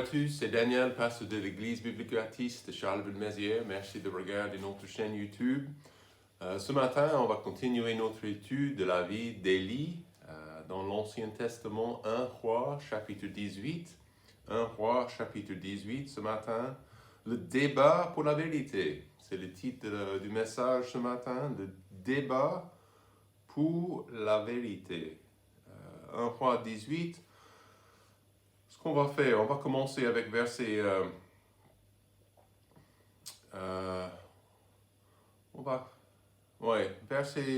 tous, c'est Daniel, pasteur de l'Église biblique baptiste de Charleville-Mézières. Merci de regarder notre chaîne YouTube. Ce matin, on va continuer notre étude de la vie d'Élie dans l'Ancien Testament, 1 Roi, chapitre 18. 1 Roi, chapitre 18, ce matin. Le débat pour la vérité. C'est le titre du message ce matin, le débat pour la vérité. 1 Roi 18. Ce qu'on va faire, on va commencer avec verset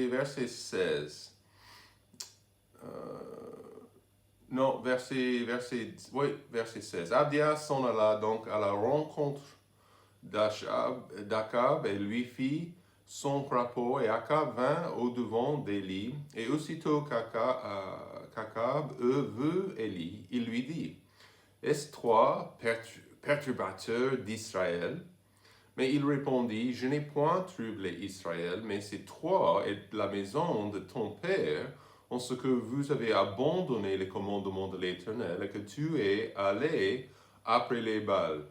verset 16. Verset 16. Abdias s'en alla donc à la rencontre d'Akab et lui fit son rapport, et Akab vint au-devant d'Élie, et aussitôt qu'Akab vu Élie, il lui dit: Est-ce toi, perturbateur d'Israël? Mais il répondit: Je n'ai point troublé Israël, mais c'est toi et la maison de ton père, en ce que vous avez abandonné les commandements de l'Éternel, et que tu es allé après les Baals.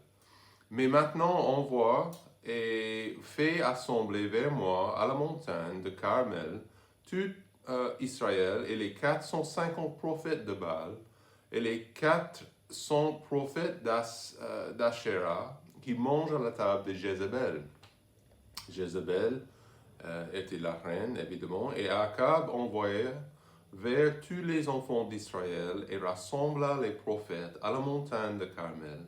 Mais maintenant envoie et fais assembler vers moi à la montagne de Carmel tout Israël et les 450 prophètes de Baal et les 400 prophètes d'Asherah qui mangent à la table de Jézabel. Jézabel était la reine, évidemment, et Akab envoya vers tous les enfants d'Israël et rassembla les prophètes à la montagne de Carmel.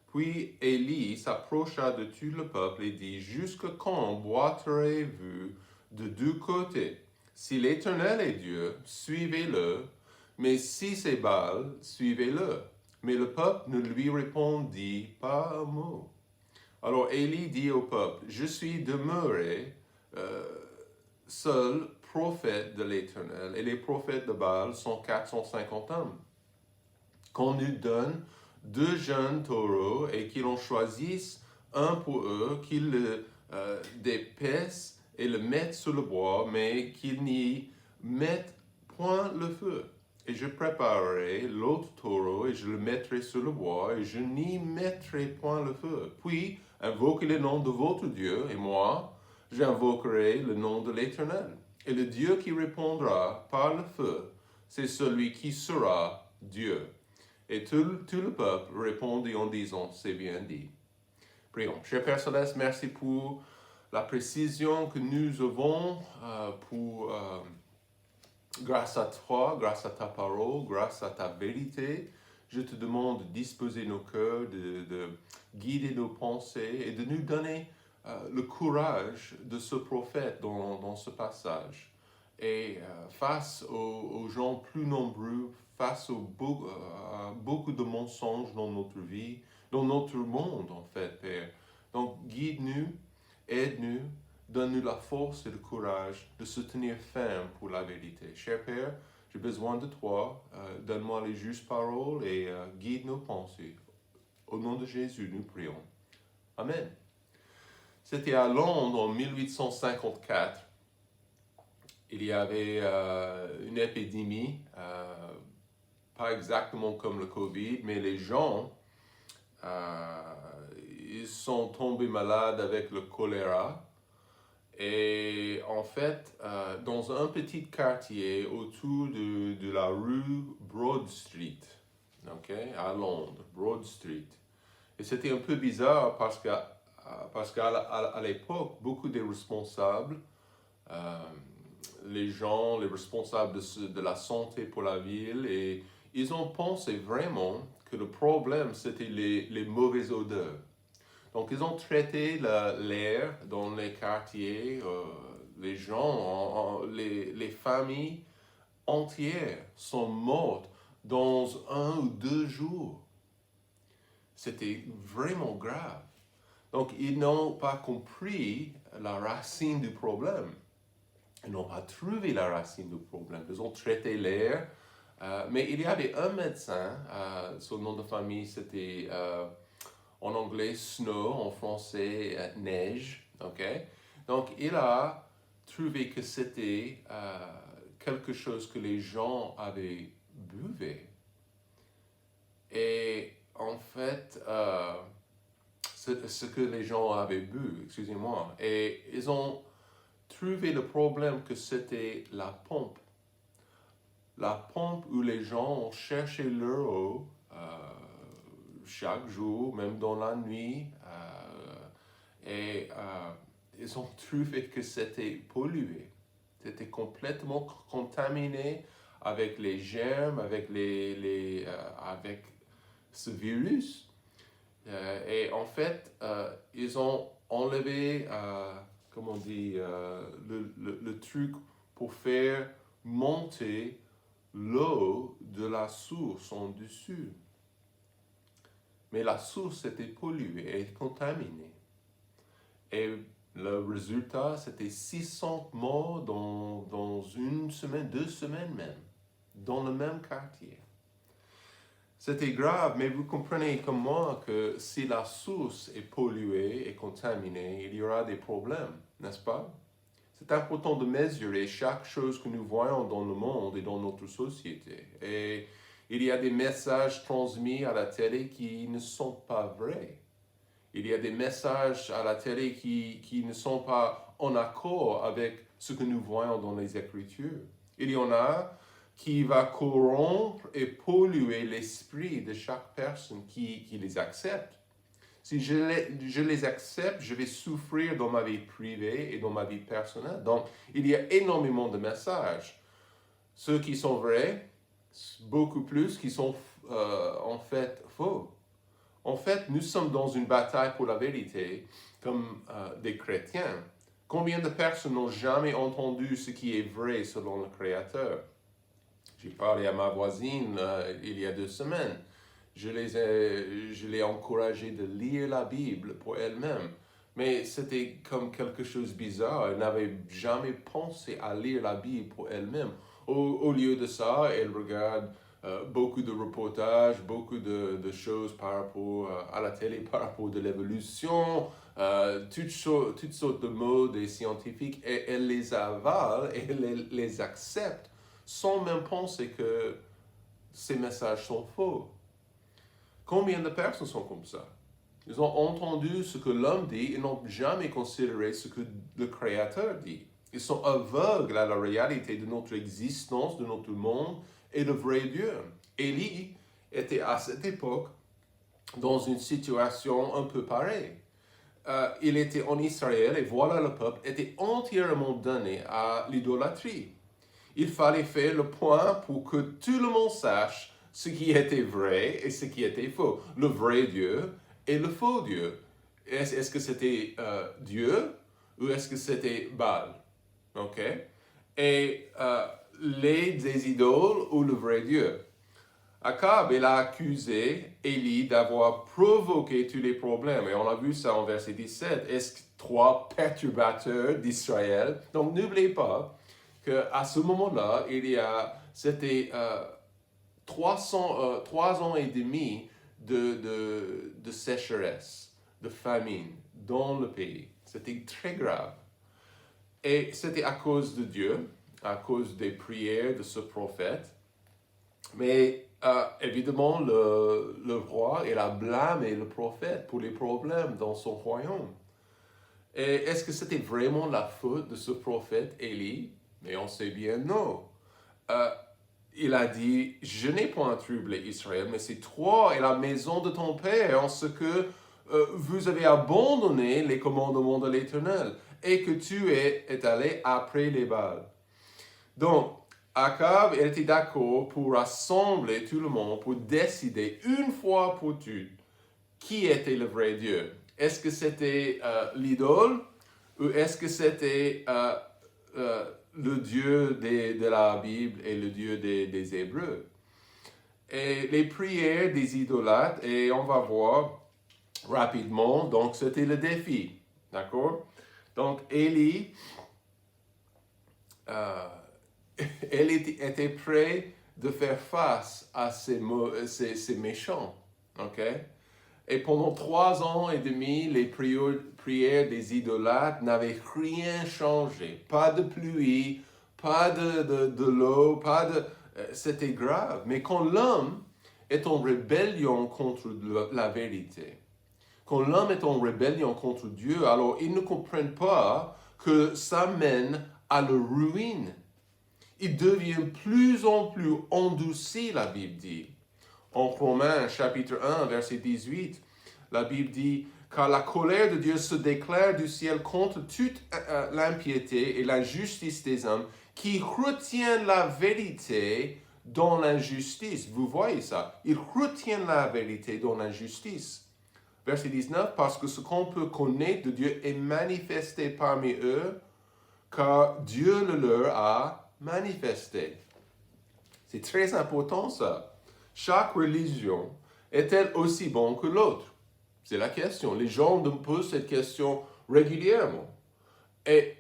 Puis Élie s'approcha de tout le peuple et dit: Jusque quand boiterez-vous de deux côtés? Si l'Éternel est Dieu, suivez-le, mais si c'est Baal, suivez-le. Mais le peuple ne lui répondit pas un mot. Alors Élie dit au peuple: Je suis demeuré seul prophète de l'Éternel, et les prophètes de Baal sont 450 hommes. Qu'on nous donne 2 jeunes taureaux et qu'ils en choisissent un pour eux, qu'ils le dépècent et le mettent sur le bois, mais qu'ils n'y mettent point le feu. Et je préparerai l'autre taureau et je le mettrai sur le bois et je n'y mettrai point le feu. Puis invoquez le nom de votre Dieu, et moi j'invoquerai le nom de l'Éternel. Et le Dieu qui répondra par le feu, c'est celui qui sera Dieu. Et tout le peuple répondit en disant: C'est bien dit. Prions. Cher Père Céleste, merci pour la précision que nous avons grâce à toi, grâce à ta parole, grâce à ta vérité. Je te demande de disposer nos cœurs, de guider nos pensées et de nous donner le courage de ce prophète dans ce passage. Et face aux gens plus nombreux, face à beaucoup de mensonges dans notre vie, dans notre monde en fait, Père. Donc guide-nous, aide-nous, donne-nous la force et le courage de se tenir ferme pour la vérité. Cher Père, j'ai besoin de toi, donne-moi les justes paroles et guide nos pensées. Au nom de Jésus, nous prions. Amen. C'était à Londres en 1854. Il y avait une épidémie, pas exactement comme le Covid, mais les gens, ils sont tombés malades avec le choléra. Et en fait, dans un petit quartier autour de la rue Broad Street, à Londres, Broad Street. Et c'était un peu bizarre parce qu'à l'époque, beaucoup des responsables, les responsables de la santé pour la ville, et ils ont pensé vraiment que le problème, c'était les mauvaises odeurs. Donc, ils ont traité l'air dans les quartiers, les gens, les familles entières sont mortes dans 1 ou 2 jours. C'était vraiment grave. Donc, ils n'ont pas compris la racine du problème. Ils n'ont pas trouvé la racine du problème. Ils ont traité l'air, mais il y avait un médecin, son nom de famille c'était en anglais snow, en français neige, Donc il a trouvé que c'était quelque chose que les gens avaient buvé. Et en fait, ce que les gens avaient bu, excusez-moi. Et ils ont trouvé le problème que c'était la pompe. La pompe où les gens ont cherché leur eau chaque jour, même dans la nuit. Et ils ont trouvé que c'était pollué. C'était complètement contaminé avec les germes, avec, avec ce virus. Et en fait, ils ont enlevé, comment on dit, le truc pour faire monter l'eau de la source en dessus. Mais la source était polluée et contaminée. Et le résultat, c'était 600 morts dans une semaine, 2 semaines même, dans le même quartier. C'était grave, mais vous comprenez comme moi que si la source est polluée et contaminée, il y aura des problèmes, n'est-ce pas? C'est important de mesurer chaque chose que nous voyons dans le monde et dans notre société. Et il y a des messages transmis à la télé qui ne sont pas vrais. Il y a des messages à la télé qui ne sont pas en accord avec ce que nous voyons dans les Écritures. Il y en a qui va corrompre et polluer l'esprit de chaque personne qui les accepte. Si je les accepte, je vais souffrir dans ma vie privée et dans ma vie personnelle. Donc, il y a énormément de messages. Ceux qui sont vrais, beaucoup plus qui sont en fait faux. En fait, nous sommes dans une bataille pour la vérité comme des chrétiens. Combien de personnes n'ont jamais entendu ce qui est vrai selon le Créateur? J'ai parlé à ma voisine il y a 2 semaines. Je l'ai encouragée de lire la Bible pour elle-même. Mais c'était comme quelque chose de bizarre. Elle n'avait jamais pensé à lire la Bible pour elle-même. Au lieu de ça, elle regarde beaucoup de reportages, beaucoup de choses par rapport à la télé, par rapport à l'évolution, toutes sortes de mots et scientifiques, et elle les avale et elle les accepte sans même penser que ces messages sont faux. Combien de personnes sont comme ça? Ils ont entendu ce que l'homme dit et n'ont jamais considéré ce que le Créateur dit. Ils sont aveugles à la réalité de notre existence, de notre monde et le vrai Dieu. Élie était à cette époque dans une situation un peu pareille. Il était en Israël et voilà, le peuple était entièrement donné à l'idolâtrie. Il fallait faire le point pour que tout le monde sache ce qui était vrai et ce qui était faux. Le vrai Dieu et le faux Dieu. Est-ce que c'était Dieu ou est-ce que c'était Baal? Ok? Et des idoles ou le vrai Dieu? Akab, il a accusé Élie d'avoir provoqué tous les problèmes. Et on a vu ça en verset 17. Est-ce que 3 perturbateurs d'Israël? Donc n'oubliez pas qu'à ce moment-là, c'était 3 ans et demi de sécheresse, de famine dans le pays. C'était très grave. Et c'était à cause de Dieu, à cause des prières de ce prophète. Mais évidemment, le roi, il a blâmé le prophète pour les problèmes dans son royaume. Et est-ce que c'était vraiment la faute de ce prophète Élie? Mais on sait bien non. Il a dit, je n'ai point troublé Israël, mais c'est toi et la maison de ton père, en ce que vous avez abandonné les commandements de l'Éternel, et que tu es allé après les Baals. Donc, Akab était d'accord pour rassembler tout le monde, pour décider une fois pour toutes qui était le vrai Dieu. Est-ce que c'était l'idole ou est-ce que c'était le Dieu de la Bible et le Dieu des Hébreux? Et les prières des idolâtres, et on va voir rapidement, donc c'était le défi, d'accord? Donc Élie, elle était prête de faire face à ces méchants, ok? Et pendant 3 ans et demi, les prières des idolâtres n'avaient rien changé. Pas de pluie, pas de l'eau, c'était grave. Mais quand l'homme est en rébellion contre la vérité, quand l'homme est en rébellion contre Dieu, alors ils ne comprennent pas que ça mène à la ruine. Il devient plus en plus endurci, la Bible dit. En Romains chapitre 1, verset 18, la Bible dit « Car la colère de Dieu se déclare du ciel contre toute l'impiété et l'injustice des hommes qui retiennent la vérité dans l'injustice. » Vous voyez ça? Ils retiennent la vérité dans l'injustice. Verset 19, « Parce que ce qu'on peut connaître de Dieu est manifesté parmi eux, car Dieu le leur a manifesté. » C'est très important ça. Chaque religion est-elle aussi bonne que l'autre? C'est la question. Les gens me posent cette question régulièrement. Et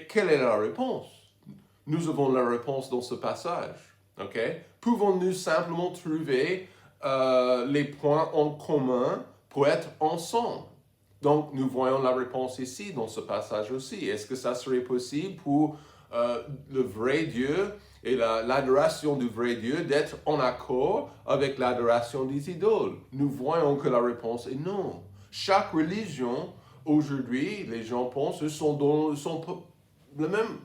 quelle est la réponse? Nous avons la réponse dans ce passage. Okay? Pouvons-nous simplement trouver les points en commun pour être ensemble? Donc, nous voyons la réponse ici, dans ce passage aussi. Est-ce que ça serait possible pour le vrai Dieu et l'adoration du vrai Dieu d'être en accord avec l'adoration des idoles? Nous voyons que la réponse est non. Chaque religion, aujourd'hui, les gens pensent, ils sont le même,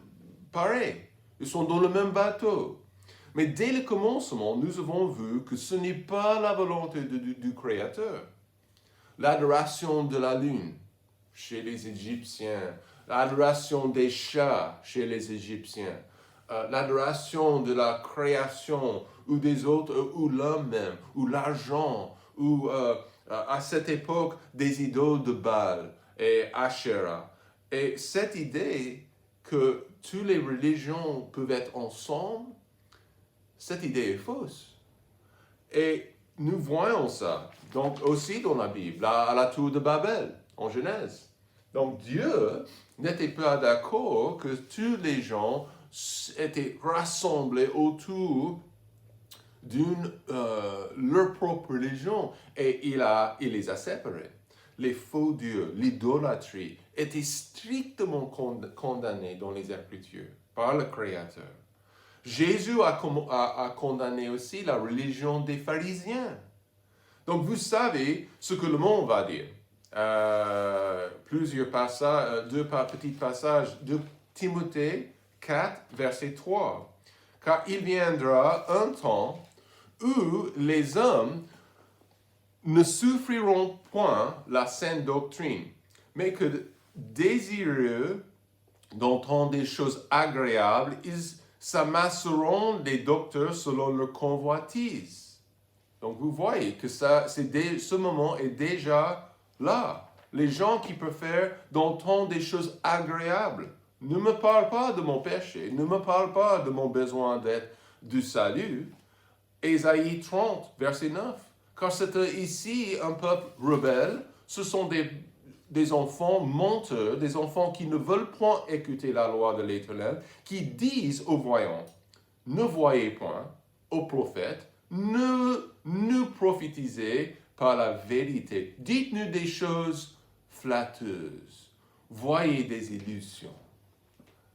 pareil. Ils sont dans le même bateau. Mais dès le commencement, nous avons vu que ce n'est pas la volonté du Créateur. L'adoration de la lune chez les Égyptiens, l'adoration des chats chez les Égyptiens, l'adoration de la création ou des autres, ou l'homme même, ou l'argent, ou à cette époque des idoles de Baal et Asherah. Et cette idée que toutes les religions peuvent être ensemble, cette idée est fausse. Et nous voyons ça, donc aussi dans la Bible, à la tour de Babel, en Genèse. Donc Dieu n'était pas d'accord que tous les gens étaient rassemblés autour d'une leur propre religion, et il les a séparés. Les faux dieux, l'idolâtrie, étaient strictement condamnés dans les Écritures par le Créateur. Jésus a condamné aussi la religion des pharisiens. Donc vous savez ce que le monde va dire. Plusieurs passages, deux petits passages de Timothée 4, verset 3. Car il viendra un temps où les hommes ne souffriront point la saine doctrine, mais que désireux d'entendre des choses agréables, ils s'amasseront des docteurs selon leur convoitise. Donc vous voyez que ce moment est déjà là. Les gens qui préfèrent d'entendre des choses agréables ne me parlent pas de mon péché, ne me parlent pas de mon besoin d'être du salut. Ésaïe 30, verset 9. Car c'est ici un peuple rebelle, ce sont des enfants menteurs, des enfants qui ne veulent point écouter la loi de l'Éternel, qui disent aux voyants, ne voyez point, aux prophètes, ne nous prophétisez par la vérité. Dites-nous des choses flatteuses. Voyez des illusions.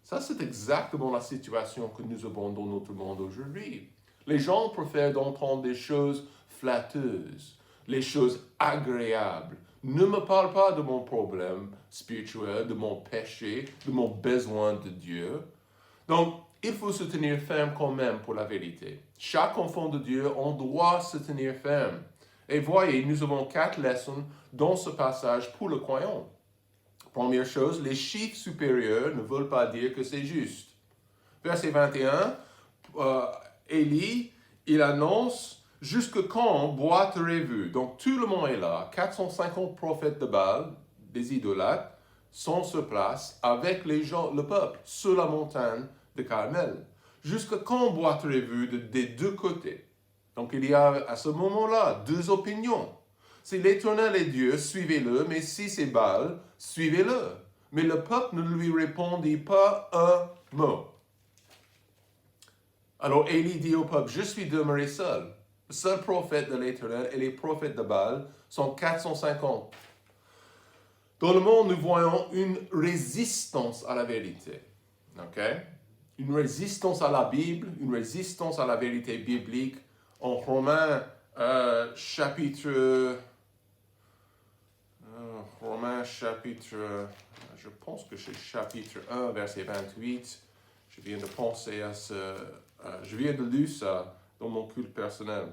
Ça, c'est exactement la situation que nous avons dans notre monde aujourd'hui. Les gens préfèrent d'entendre des choses flatteuses, les choses agréables. Ne me parle pas de mon problème spirituel, de mon péché, de mon besoin de Dieu. Donc, il faut se tenir ferme quand même pour la vérité. Chaque enfant de Dieu, on doit se tenir ferme. Et voyez, nous avons 4 leçons dans ce passage pour le croyant. Première chose, les chiffres supérieurs ne veulent pas dire que c'est juste. Verset 21, Élie, il annonce « Jusque quand boiterez-vous » Donc tout le monde est là, 450 prophètes de Baal, des idolâtres, sont sur place avec les gens, le peuple, sur la montagne de Carmel. Jusque quand boiterez-vous des deux côtés? Donc il y a à ce moment-là 2 opinions. Si l'Éternel est Dieu, suivez-le, mais si c'est Baal, suivez-le. Mais le peuple ne lui répondit pas un mot. Alors Élie dit au peuple, je suis demeuré seul. Le seul prophète de l'Éternel et les prophètes de Baal sont 450. Dans le monde, nous voyons une résistance à la vérité. Okay? Une résistance à la Bible, une résistance à la vérité biblique. En Romains Romains chapitre, je pense que c'est chapitre 1, verset 28. Je viens de penser à je viens de lire ça dans mon culte personnel.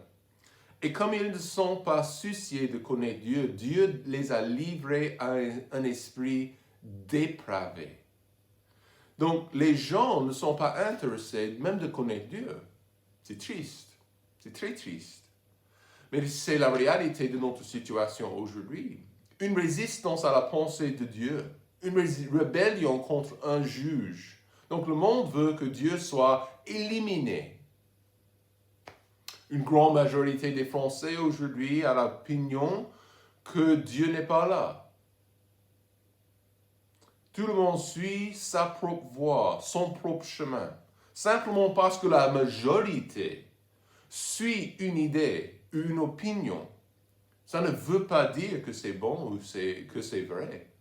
Et comme ils ne sont pas souciés de connaître Dieu, Dieu les a livrés à un esprit dépravé. Donc, les gens ne sont pas intéressés même de connaître Dieu. C'est triste. C'est très triste. Mais c'est la réalité de notre situation aujourd'hui. Une résistance à la pensée de Dieu. Une rébellion contre un juge. Donc, le monde veut que Dieu soit éliminé. Une grande majorité des Français aujourd'hui a l'opinion que Dieu n'est pas là. Tout le monde suit sa propre voie, son propre chemin. Simplement parce que la majorité suit une idée, une opinion. Ça ne veut pas dire que c'est bon ou que c'est vrai.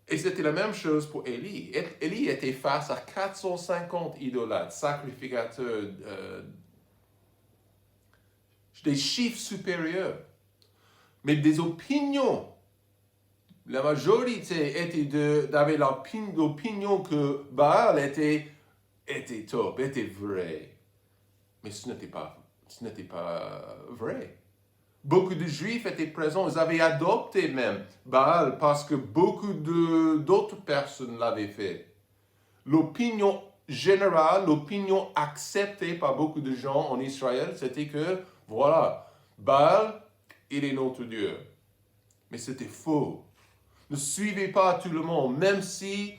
Et c'était la même chose pour Élie. Élie était face à 450 idolâtres, sacrificateurs, des chiffres supérieurs, mais des opinions. La majorité avait l'opinion que Baal était top, était vrai. Mais ce n'était pas vrai. Beaucoup de Juifs étaient présents, ils avaient adopté même Baal parce que beaucoup d'autres personnes l'avaient fait. L'opinion générale, l'opinion acceptée par beaucoup de gens en Israël, c'était que, voilà, Baal, il est notre Dieu. Mais c'était faux. Ne suivez pas tout le monde, même s'ils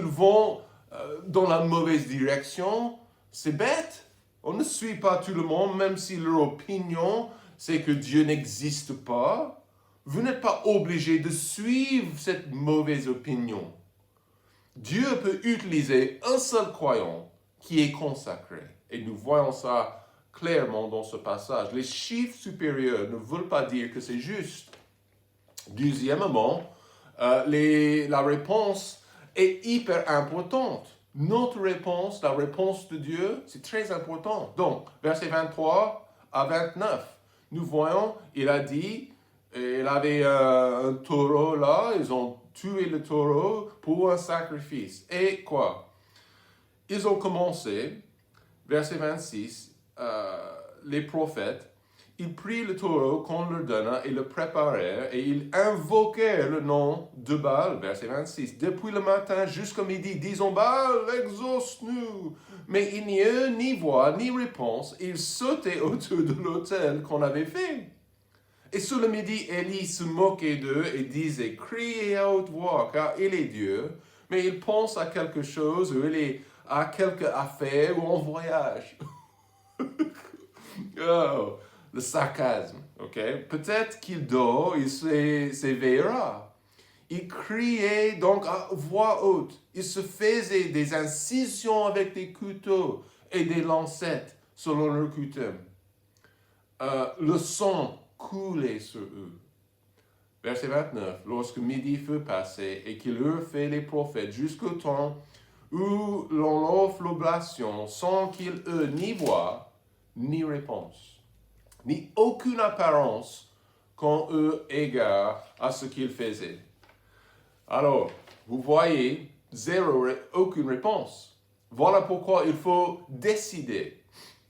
vont dans la mauvaise direction, c'est bête. On ne suit pas tout le monde, même si leur opinion, c'est que Dieu n'existe pas. Vous n'êtes pas obligé de suivre cette mauvaise opinion. Dieu peut utiliser un seul croyant qui est consacré. Et nous voyons ça clairement dans ce passage. Les chiffres supérieurs ne veulent pas dire que c'est juste. Deuxièmement, la réponse est hyper importante. Notre réponse, la réponse de Dieu, c'est très important. Donc, versets 23 à 29, nous voyons, il a dit, il avait un taureau là, ils ont tué le taureau pour un sacrifice. Et quoi? Ils ont commencé, verset 26, les prophètes, ils prirent le taureau qu'on leur donna et le préparèrent, et ils invoquèrent le nom de Baal, verset 26. Depuis le matin jusqu'au midi, disons Baal, exauce-nous. Mais il n'y eut ni voix, ni réponse. Ils sautaient autour de l'autel qu'on avait fait. Et sur le midi, Élie se moquait d'eux et disait, criez à haute voix, car il est Dieu, mais il pense à quelque chose, ou il est à quelque affaire, ou en voyage. Oh, le sarcasme, ok? Peut-être qu'il dort, il s'éveillera. Il criait donc à voix haute. Il se faisait des incisions avec des couteaux et des lancettes, selon leur coutume. Le sang coulait sur eux. Verset 29. Lorsque midi fut passé et qu'ils eurent fait les prophètes jusqu'au temps où l'on offre l'oblation, sans qu'ils eurent ni voix, ni réponse, ni aucune apparence qu'ont eu égard à ce qu'ils faisaient. Alors, vous voyez, aucune réponse. Voilà pourquoi il faut décider.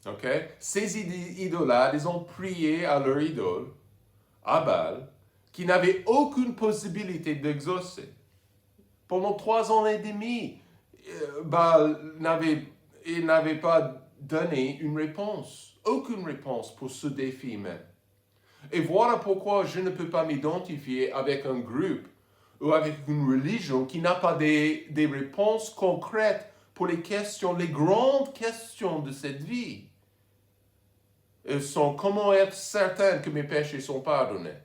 Okay? Ces idolâtres, ils ont prié à leur idole, à Baal, qui n'avait aucune possibilité d'exaucer. Pendant 3 ans et demi, Baal n'avait pas donné une réponse, aucune réponse pour ce défi même. Et voilà pourquoi je ne peux pas m'identifier avec un groupe ou avec une religion qui n'a pas des réponses concrètes pour les grandes questions de cette vie. Elles sont comment être certain que mes péchés sont pardonnés.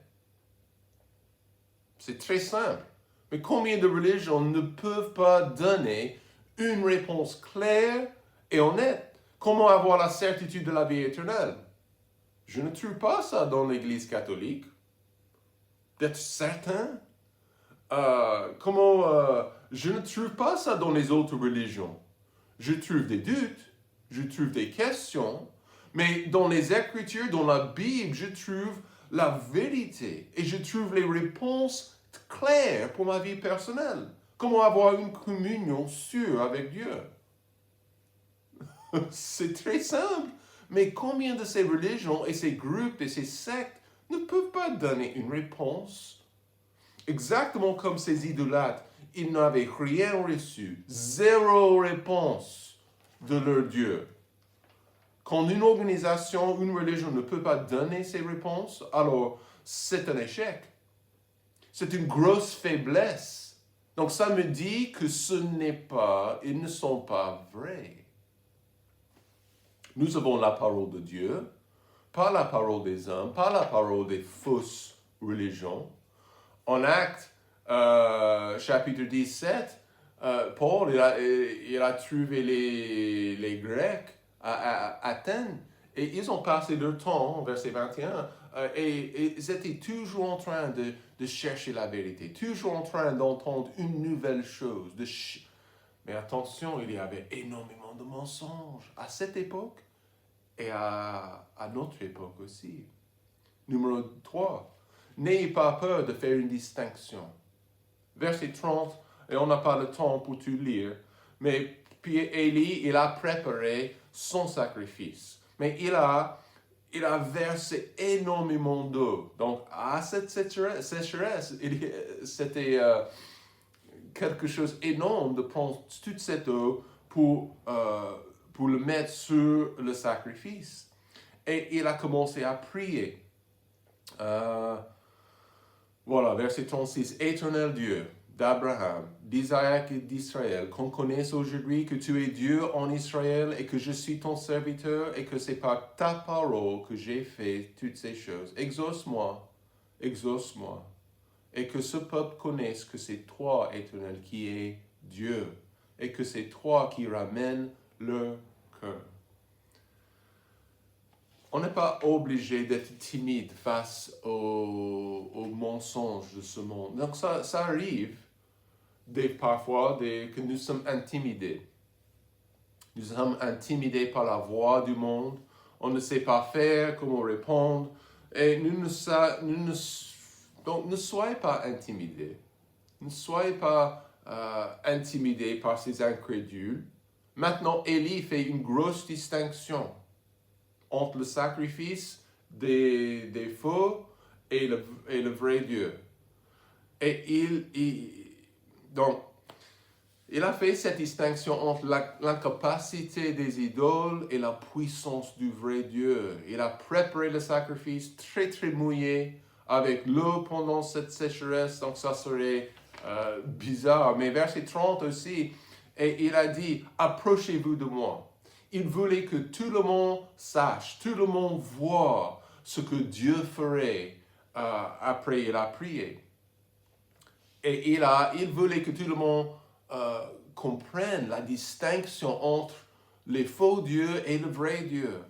C'est très simple. Mais combien de religions ne peuvent pas donner une réponse claire et honnête? Comment avoir la certitude de la vie éternelle? Je ne trouve pas ça dans l'Église catholique. D'être certain. Je ne trouve pas ça dans les autres religions. Je trouve des doutes, je trouve des questions, Mais dans les Écritures, dans la Bible, je trouve la vérité et je trouve les réponses claires pour ma vie personnelle. Comment avoir une communion sûre avec Dieu? C'est très simple. Mais combien de ces religions et ces groupes et ces sectes ne peuvent pas donner une réponse? Exactement comme ces idolâtres, ils n'avaient rien reçu, zéro réponse de leur Dieu. Quand une organisation, une religion ne peut pas donner ces réponses, alors c'est un échec. C'est une grosse faiblesse. Donc ça me dit que ils ne sont pas vrais. Nous avons la parole de Dieu, pas la parole des hommes, pas la parole des fausses religions. En Actes, chapitre 17, Paul, il a trouvé les Grecs à Athènes et ils ont passé leur temps, verset 21, et ils étaient toujours en train de chercher la vérité, toujours en train d'entendre une nouvelle chose. Mais attention, il y avait énormément de mensonges à cette époque et à notre époque aussi. Numéro 3. N'ayez pas peur de faire une distinction. Verset 30, et on n'a pas le temps pour tout lire, mais puis Élie, il a préparé son sacrifice. Mais il a versé énormément d'eau. Donc, à cette sécheresse, c'était quelque chose d'énorme de prendre toute cette eau pour le mettre sur le sacrifice. Et il a commencé à prier. Voilà, verset 36. Éternel Dieu d'Abraham, d'Isaac et d'Israël, qu'on connaisse aujourd'hui que tu es Dieu en Israël et que je suis ton serviteur et que c'est par ta parole que j'ai fait toutes ces choses. Exauce-moi, exauce-moi, et que ce peuple connaisse que c'est toi, Éternel, qui es Dieu, et que c'est toi qui ramènes leur cœur. On n'est pas obligé d'être timide face aux mensonges de ce monde. Donc ça arrive parfois que nous sommes intimidés. Nous sommes intimidés par la voix du monde. On ne sait pas faire, comment répondre. Et donc ne soyez pas intimidés. Ne soyez pas intimidés par ces incrédules. Maintenant, Élie fait une grosse distinction entre le sacrifice des faux et le vrai Dieu. Et donc, il a fait cette distinction entre l'incapacité des idoles et la puissance du vrai Dieu. Il a préparé le sacrifice très très mouillé avec l'eau pendant cette sécheresse, donc ça serait bizarre. Mais verset 30 aussi, et il a dit, approchez-vous de moi. Il voulait que tout le monde sache, tout le monde voit ce que Dieu ferait après il a prié. Et il voulait que tout le monde comprenne la distinction entre les faux dieux et le vrai Dieu.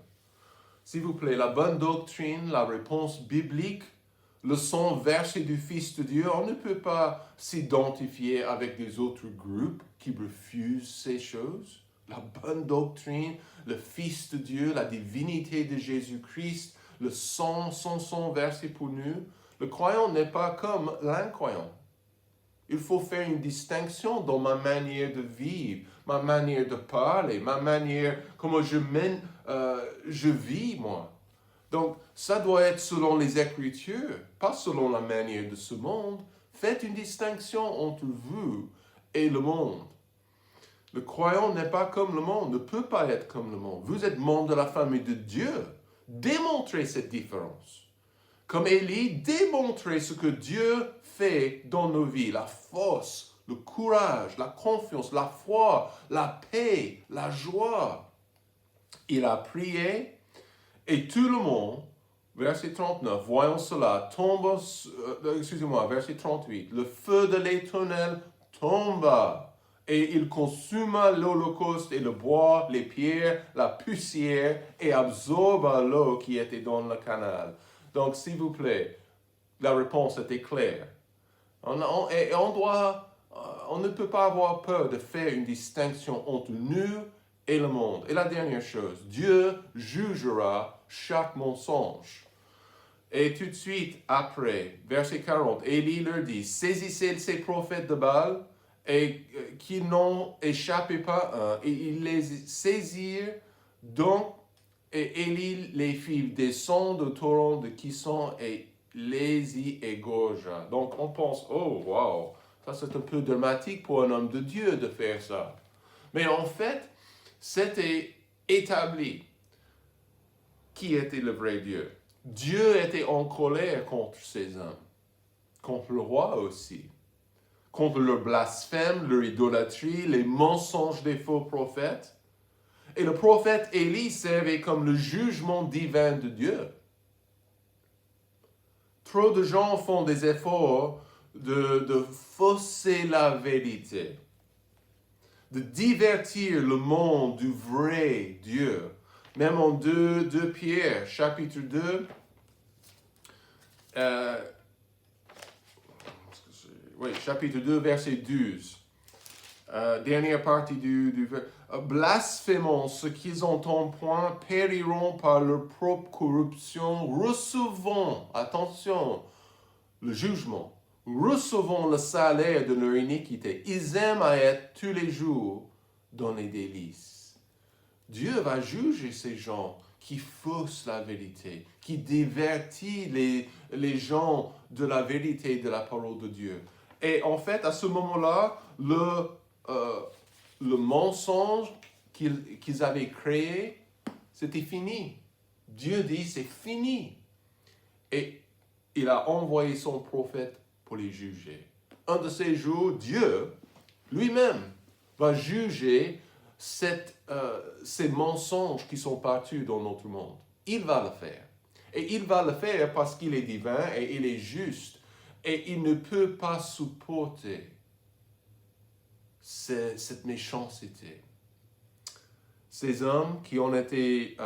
S'il vous plaît, la bonne doctrine, la réponse biblique, le sang versé du Fils de Dieu, on ne peut pas s'identifier avec des autres groupes qui refusent ces choses. La bonne doctrine, le Fils de Dieu, la divinité de Jésus-Christ, le sang, son sang versé pour nous. Le croyant n'est pas comme l'incroyant. Il faut faire une distinction dans ma manière de vivre, ma manière de parler, ma manière, comment je vis, moi. Donc, ça doit être selon les Écritures, pas selon la manière de ce monde. Faites une distinction entre vous et le monde. Le croyant n'est pas comme le monde, ne peut pas être comme le monde. Vous êtes membre de la famille de Dieu. Démontrez cette différence. Comme Élie, démontrez ce que Dieu fait dans nos vies, la force, le courage, la confiance, la foi, la paix, la joie. Il a prié et tout le monde, verset 39, voyons cela, verset 38, le feu de l'Éternel tomba et il consuma l'holocauste et le bois, les pierres, la poussière et absorba l'eau qui était dans le canal. Donc, s'il vous plaît, la réponse était claire. On ne peut pas avoir peur de faire une distinction entre nous et le monde. Et la dernière chose, Dieu jugera chaque mensonge. Et tout de suite après, verset 40, Élie leur dit, saisissez ces prophètes de Baal et qui n'ont échappé pas un. Et ils les saisirent donc, et Élie les fit descendre au torrent de Kison et les y égorgea. Donc on pense, oh wow, ça c'est un peu dramatique pour un homme de Dieu de faire ça. Mais en fait, c'était établi qui était le vrai Dieu. Dieu était en colère contre ces hommes, contre le roi aussi, contre leur blasphème, leur idolâtrie, les mensonges des faux prophètes. Et le prophète Élie servait comme le jugement divin de Dieu. Trop de gens font des efforts de fausser la vérité, de divertir le monde du vrai Dieu. Même en 2 Pierre, chapitre 2, chapitre 2, verset 12. Dernière partie du blasphémant ceux qu'ils ont en point périront par leur propre corruption, recevons, attention, le jugement, recevons le salaire de leur iniquité. Ils aiment à être tous les jours dans les délices. Dieu va juger ces gens qui faussent la vérité, qui divertit les gens de la vérité de la parole de Dieu. Et en fait, à ce moment-là, le mensonge qu'ils avaient créé, c'était fini. Dieu dit, c'est fini. Et il a envoyé son prophète pour les juger. Un de ces jours, Dieu lui-même va juger ces mensonges qui sont partis dans notre monde. Il va le faire. Et il va le faire parce qu'il est divin et il est juste. Et il ne peut pas supporter cette méchanceté. Ces hommes qui ont été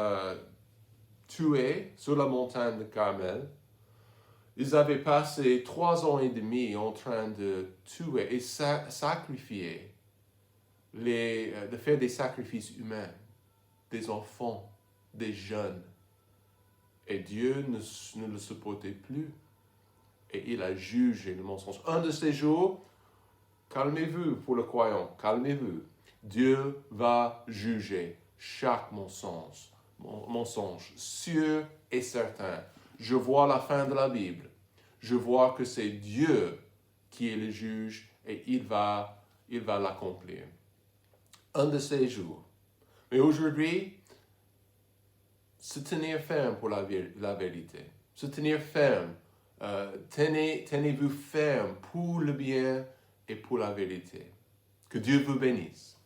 tués sur la montagne de Carmel, ils avaient passé 3 ans et demi en train de tuer et sacrifier, de faire des sacrifices humains, des enfants, des jeunes. Et Dieu ne le supportait plus. Et il a jugé le mensonge. Un de ces jours, calmez-vous pour le croyant, calmez-vous. Dieu va juger chaque mensonge, sûr et certain. Je vois la fin de la Bible. Je vois que c'est Dieu qui est le juge et il va l'accomplir. Un de ces jours. Mais aujourd'hui, se tenir ferme pour la vérité. Se tenir ferme. Tenez-vous ferme pour le bien et pour la vérité. Que Dieu vous bénisse.